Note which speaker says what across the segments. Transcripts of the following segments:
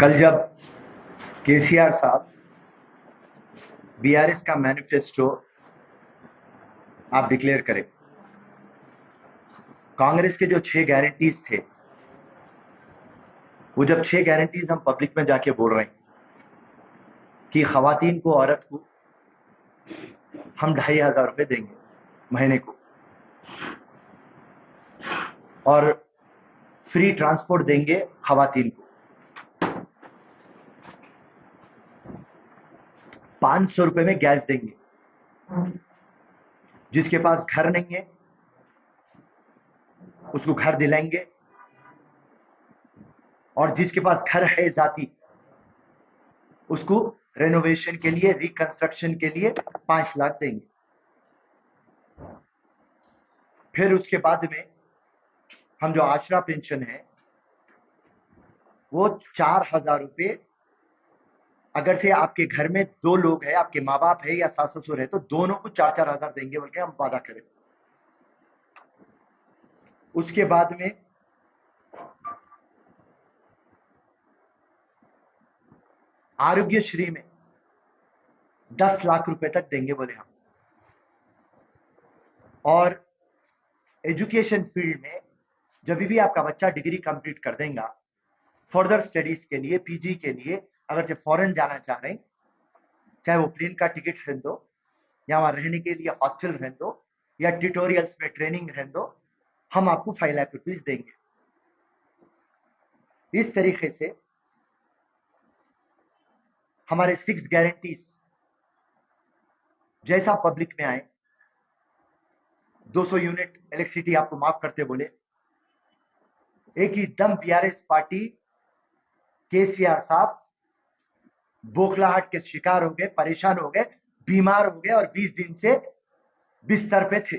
Speaker 1: कल जब केसीआर साहब बीआरएस का मैनिफेस्टो आप डिक्लेयर करें, कांग्रेस के जो 6 गारंटीज थे, वो जब 6 गारंटीज हम पब्लिक में जाके बोल रहे हैं कि खवातीन को, औरत को हम 2,500 रुपए देंगे महीने को और फ्री ट्रांसपोर्ट देंगे खवातीन को, 500 रुपए में गैस देंगे, जिसके पास घर नहीं है उसको घर दिलाएंगे और जिसके पास घर है जाती उसको रेनोवेशन के लिए, रिकंस्ट्रक्शन के लिए 5 लाख देंगे। फिर उसके बाद में हम जो आश्रा पेंशन है वो 4,000 रुपए, अगर से आपके घर में 2 लोग हैं, आपके माँ बाप है या सास ससुर है, तो दोनों को 4-4 हजार देंगे बोल के हम वादा करें। उसके बाद में आरोग्यश्री में 10 लाख रुपए तक देंगे बोले हम, और एजुकेशन फील्ड में जब भी आपका बच्चा डिग्री कंप्लीट कर देगा, फर्दर स्टडीज के लिए, पीजी के लिए अगर से फॉरेन जाना चाह रहे हैं, चाहे वो प्लेन का टिकट रहने दो या वहां रहने के लिए हॉस्टल रहने दो या ट्यूटोरियल्स में ट्रेनिंग रहने दो, हम आपको 5 लाख रुपीज देंगे। इस तरीके से हमारे 6 गारंटीज जैसा पब्लिक में आए, 200 यूनिट इलेक्ट्रिसिटी आपको माफ करते बोले, एक ही दम बीआरएस पार्टी, केसीआर साहब बोखलाहट के शिकार हो गए, परेशान हो गए, बीमार हो गए और 20 दिन से बिस्तर पे थे।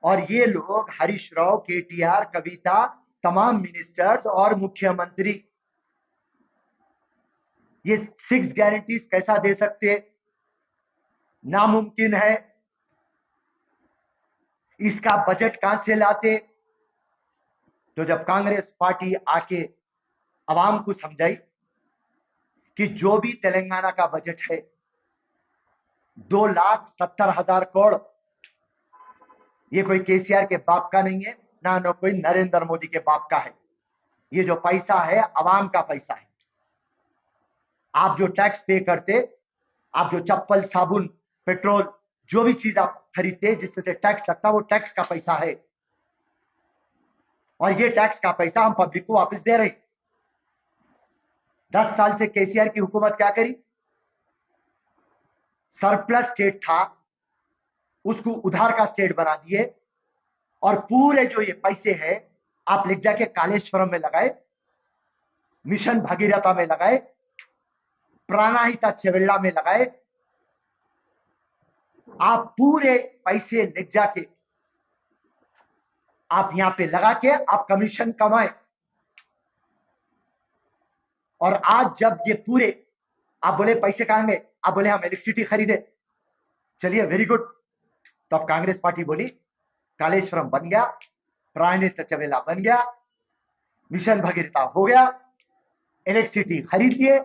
Speaker 1: और ये लोग हरीश राव, केटीआर, कविता, तमाम मिनिस्टर्स और मुख्यमंत्री ये 6 गारंटीज कैसा दे सकते? नामुमकिन है। इसका बजट कहां से लाते? तो जब कांग्रेस पार्टी आके आवाम को समझाई कि जो भी तेलंगाना का बजट है 2,70,000 करोड़, ये कोई केसीआर के बाप का नहीं है, ना कोई नरेंद्र मोदी के बाप का है। ये जो पैसा है आवाम का पैसा है। आप जो टैक्स पे करते, आप जो चप्पल, साबुन, पेट्रोल, जो भी चीज आप खरीदते जिसमें से टैक्स लगता, वो टैक्स का पैसा है और ये टैक्स का पैसा हम पब्लिक को वापस दे रहे हैं। 10 साल से केसीआर की हुकूमत क्या करी? सरप्लस स्टेट था उसको उधार का स्टेट बना दिए और पूरे जो ये पैसे हैं आप ले जाके कालेश्वरम में लगाए, मिशन भगीरथा में लगाए, प्राणाहिता चेवेल्ला में लगाए। आप पूरे पैसे ले जाके आप यहां पे लगा के आप कमीशन कमाए, और आज जब ये पूरे आप बोले पैसे कहां गए, आप बोले हम इलेक्ट्रिसिटी खरीदे, चलिए वेरी गुड। तो अब कांग्रेस पार्टी बोली कालेश्वरम बन गया, प्राणहिता चेवेल्ला बन गया, मिशन भगीरथा हो गया, इलेक्ट्रिसिटी खरीद लिए,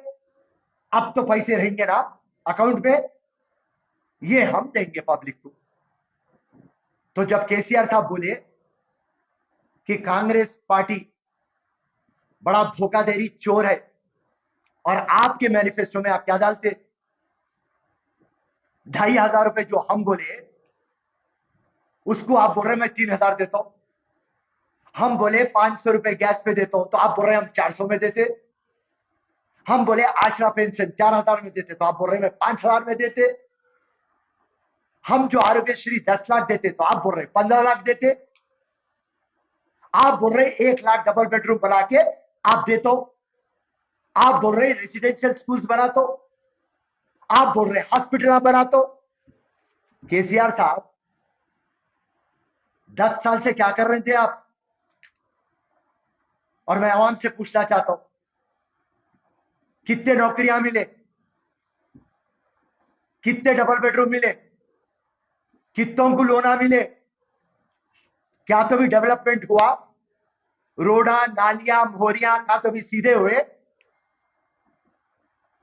Speaker 1: अब तो पैसे रहेंगे ना अकाउंट पे, ये हम देंगे पब्लिक को। तो जब केसीआर साहब बोले कि कांग्रेस पार्टी बड़ा धोखाधड़ी चोर है, और आपके मैनिफेस्टो में आप क्या डालते? 2,500 रुपए जो हम बोले उसको आप बोल रहे मैं 3,000 देता हूं। हम बोले 500 रुपए गैस पे देता हूं तो आप बोल रहे हम 400 में देते। हम बोले आश्रा पेंशन 4,000 में देते तो आप बोल रहे मैं 5,000 में देते। हम जो आरोग्यश्री 10 लाख देते तो आप बोल रहे 15 लाख देते। आप बोल रहे 1 लाख डबल बेडरूम बना के आप देते हो। आप बोल रहे रेसिडेंशियल स्कूल्स बना दो, आप बोल रहे हॉस्पिटल बना दो। केसीआर साहब 10 साल से क्या कर रहे थे आप? और मैं आवाम से पूछना चाहता हूं, कितने नौकरियां मिले, कितने डबल बेडरूम मिले, कितनों को लोना मिले, क्या तो भी डेवलपमेंट हुआ? रोडा नालियां मोहरियां का तो भी सीधे हुए,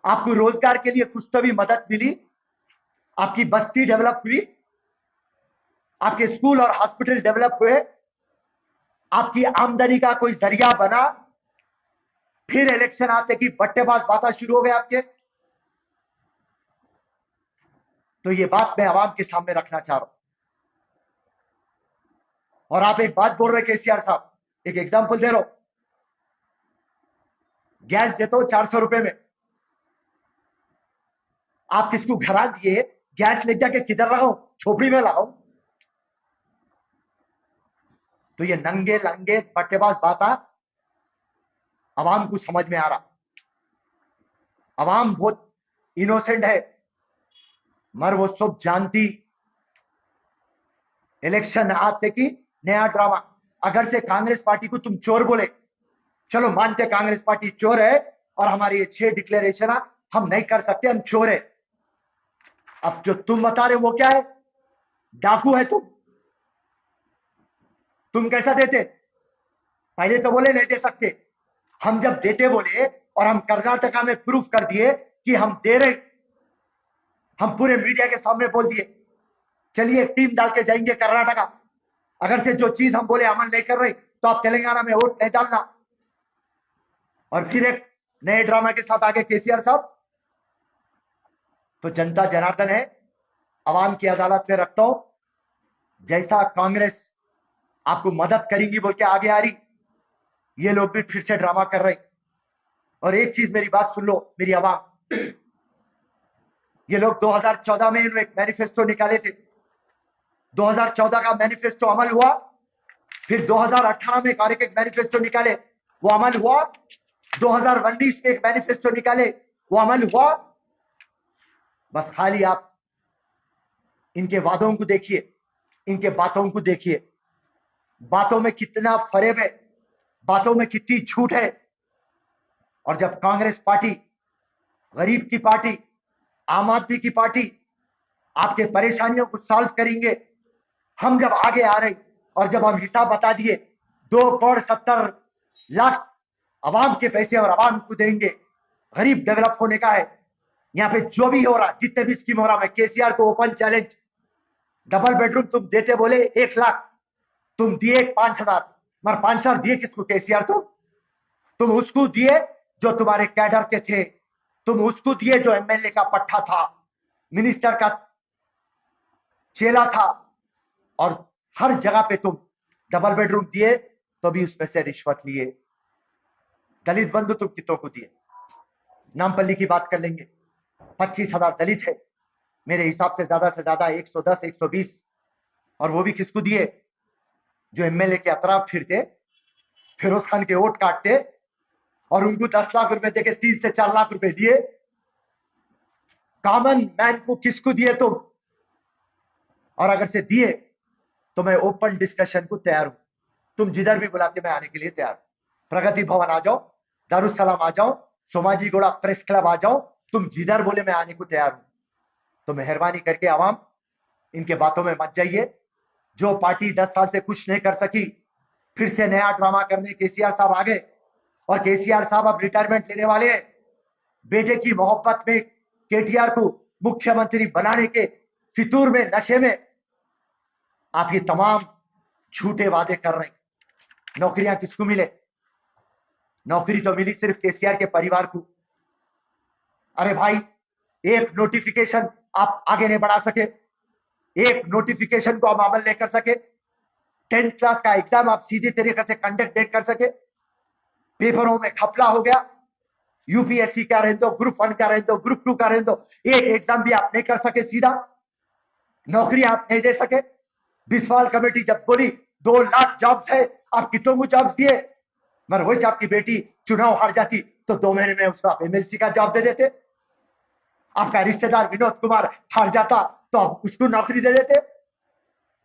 Speaker 1: आपको रोजगार के लिए कुछ तो भी मदद मिली, आपकी बस्ती डेवलप हुई, आपके स्कूल और हॉस्पिटल डेवलप हुए, आपकी आमदनी का कोई जरिया बना। फिर इलेक्शन आते की बट्टेबाज बातें शुरू हो गए आपके। तो ये बात मैं आवाम के सामने रखना चाह रहा हूं। और आप एक बात बोल रहे केसीआर साहब, एक एग्जांपल दे रहा हूं, गैस देते हो 400 रुपए में, आप किसको घरा दिए, गैस ले जाके किधर लगाओ, झोपड़ी में लगाओ। तो ये नंगे लंगे बट्टेबाज बाता आवाम को समझ में आ रहा। आवाम बहुत इनोसेंट है, मगर वो सब जानती इलेक्शन आते की नया ड्रामा। अगर से कांग्रेस पार्टी को तुम चोर बोले, चलो मानते कांग्रेस पार्टी चोर है और हमारी ये 6 डिक्लेरेशन हम नहीं कर सकते, हम चोर है। अब जो तुम बता रहे हो वो क्या है, डाकू है तुम कैसा देते? पहले तो बोले नहीं दे सकते, हम जब देते बोले और हम कर्नाटका में प्रूफ कर दिए कि हम दे रहे, हम पूरे मीडिया के सामने बोल दिए, चलिए एक टीम डाल के जाएंगे कर्नाटका, अगर से जो चीज हम बोले अमल नहीं कर रहे तो आप तेलंगाना में वोट नहीं डालना। और फिर एक नए ड्रामा के साथ आगे केसीआर साहब। तो जनता जनार्दन है, आवाम की अदालत में रखता हूं, जैसा कांग्रेस आपको मदद करेंगी बोल के आगे आ रही, ये लोग भी फिर से ड्रामा कर रहे। और एक चीज मेरी बात सुन लो मेरी आवाम, ये लोग 2014 में इन्होंने एक मैनिफेस्टो निकाले थे, 2014 का मैनिफेस्टो अमल हुआ, फिर 2018 में एक मैनिफेस्टो निकाले, वो अमल हुआ, 2019 में एक मैनिफेस्टो निकाले, वो अमल हुआ। बस खाली आप इनके वादों को देखिए, इनके बातों को देखिए, बातों में कितना फरेब है, बातों में कितनी झूठ है। और जब कांग्रेस पार्टी, गरीब की पार्टी, आम आदमी की पार्टी आपके परेशानियों को सॉल्व करेंगे, हम जब आगे आ रहे और जब हम हिसाब बता दिए 2,70,00,000 आवाम के पैसे और आवाम को देंगे, गरीब डेवलप होने का है। यहां पे जो भी हो रहा, जितने भी स्कीम हो रहा, मैं केसीआर को ओपन चैलेंज, डबल बेडरूम तुम देते बोले 1,00,000, तुम दिए 5,000, मगर 5,000 दिए किसको केसीआर? तुम उसको दिए जो तुम्हारे कैडर के थे, तुम उसको दिए जो एमएलए का पट्टा था, मिनिस्टर का चेला था, और हर जगह पे तुम डबल बेडरूम दिए तो भी उसमें से रिश्वत लिए। दलित बंधु तुम कितों को दिए? नामपल्ली की बात कर लेंगे, 25,000 दलित है, मेरे हिसाब से ज्यादा 110 120, और वो भी किसको दिए? जो एमएलए के अतराफ फिरते, फिरोज खान के वोट काटते और उनको 10 लाख रुपए देके 3 से 4 लाख रुपए दिए। कॉमन मैन को किसको दिए तुम? और अगर से दिए तो मैं ओपन डिस्कशन को तैयार हूं, तुम जिधर भी बुलाते मैं आने के लिए तैयार हूं। प्रगति भवन आ जाओ, दारुसलाम आ जाओ, सोमाजी गोड़ा प्रेस क्लब आ जाओ, तुम जिधर बोले मैं आने को तैयार हूं। तो मेहरबानी करके आवाम इनके बातों में मत जाइए। जो पार्टी 10 साल से कुछ नहीं कर सकी, फिर से नया ड्रामा करने केसीआर साहब आ गए, और केसीआर साहब अब रिटायरमेंट लेने वाले हैं। बेटे की मोहब्बत में केटीआर को मुख्यमंत्री बनाने के फितूर में, नशे में आप ये तमाम झूठे वादे कर रहे हैं। नौकरियां किसको मिले? नौकरी तो मिली सिर्फ केसीआर के परिवार को। अरे भाई, एक नोटिफिकेशन आप आगे नहीं बढ़ा सके, एक नोटिफिकेशन को आप अमल नहीं कर सके, 10th क्लास का एग्जाम आप सीधी तरीके से कंडक्ट नहीं कर सके, पेपरों में खपला हो गया, यूपीएससी का रहे तो, ग्रुप 1 का रहे तो, ग्रुप 2 का रहे तो, एक एग्जाम भी आप नहीं कर सके, सीधा नौकरी आप नहीं दे सके। बिस्वाल कमेटी जब बोली 2 लाख जॉब्स है, आप कितनों को जॉब्स दिए? मगर वही आपकी बेटी चुनाव हार जाती तो 2 महीने में उसको आप एमएलसी का जॉब दे देते। आपका रिश्तेदार विनोद कुमार हार जाता तो आप उसको नौकरी दे देते।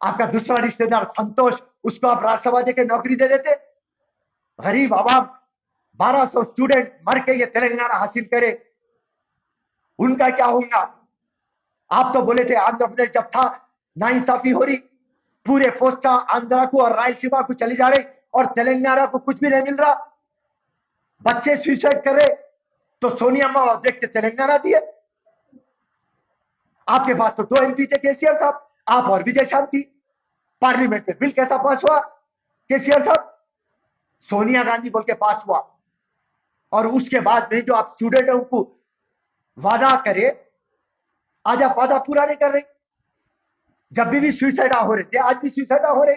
Speaker 1: आपका दूसरा रिश्तेदार संतोष, उसको आप राज्यसभा देके नौकरी दे देते। गरीब आवाम 1200 स्टूडेंट मर के ये तेलंगाना हासिल करे, उनका क्या होगा? आप तो बोले थे आंध्र प्रदेश जब था नाइंसाफी हो रही, पूरे पोस्टा आंध्रा को और रायलसीमा को चली जा रही, और तेलंगाना को कुछ भी नहीं मिल रहा। बच्चे सुसाइड कर रहे तो सोनिया अम्मा ऑब्जेक्ट तेलंगाना दिए। आपके पास तो 2 MP थे केसीआर साहब, आप और विजय शांति। पार्लियामेंट में बिल कैसा पास हुआ केसीआर साहब? सोनिया गांधी बोल के पास हुआ। और उसके बाद में जो आप स्टूडेंट है उनको वादा करे, आज आप वादा पूरा नहीं कर रहे। जब भी सुसाइड हो रहे थे, आज भी सुसाइड हो रहे,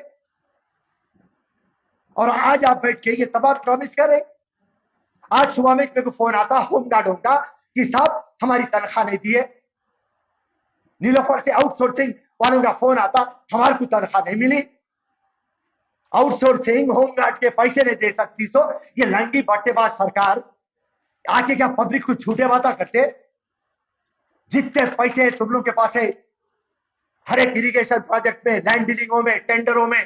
Speaker 1: और आज आप बैठ के ये तबाह प्रॉमिस कर रहे। आज सुबह में मेरे को फोन आता होमगार्डों का कि साहब हमारी तनख्वाह नहीं दिए। नीलोफर से आउटसोर्सिंग वालों का फोन आता, हमारे को तनख्वाह नहीं मिली। आउटसोर्सिंग होमगार्ड के पैसे नहीं दे सकती। सो ये लंगी बट्टेबाज सरकार आके क्या पब्लिक को झूठे वादा करते? जितने पैसे तुम लोग के पास है, हर एक इरिगेशन प्रोजेक्ट में, लैंड डीलिंगों में, टेंडरों में,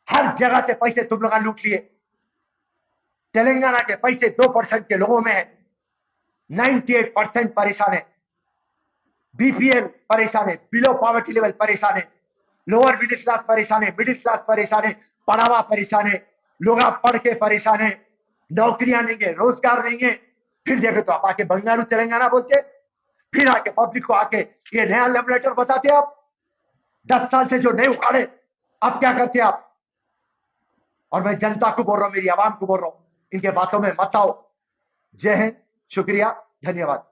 Speaker 1: हर जगह से पैसे तुम लोग लूट लिए। तेलंगाना के पैसे 2% के लोगों में है, 98% परेशान है। बीपीएल परेशान है, बिलो पॉवर्टी लेवल परेशान है, लोअर मिडिल क्लास परेशान है, मिडिल क्लास परेशान है, पढ़ावा परेशान है, लोग आप पढ़ के परेशान है, नौकरियां नहीं है, रोजगार नहीं है। फिर देखो तो आप आके बंगारू तेलंगाना बोलते, फिर आके पब्लिक को आके ये नया लव लेटर बताते। आप 10 साल से जो नहीं उखाड़े, अब क्या करते आप? और मैं जनता को बोल रहा हूं, मेरी आवाम को बोल रहा हूं, इनके बातों में मत आओ। जय हिंद, शुक्रिया, धन्यवाद।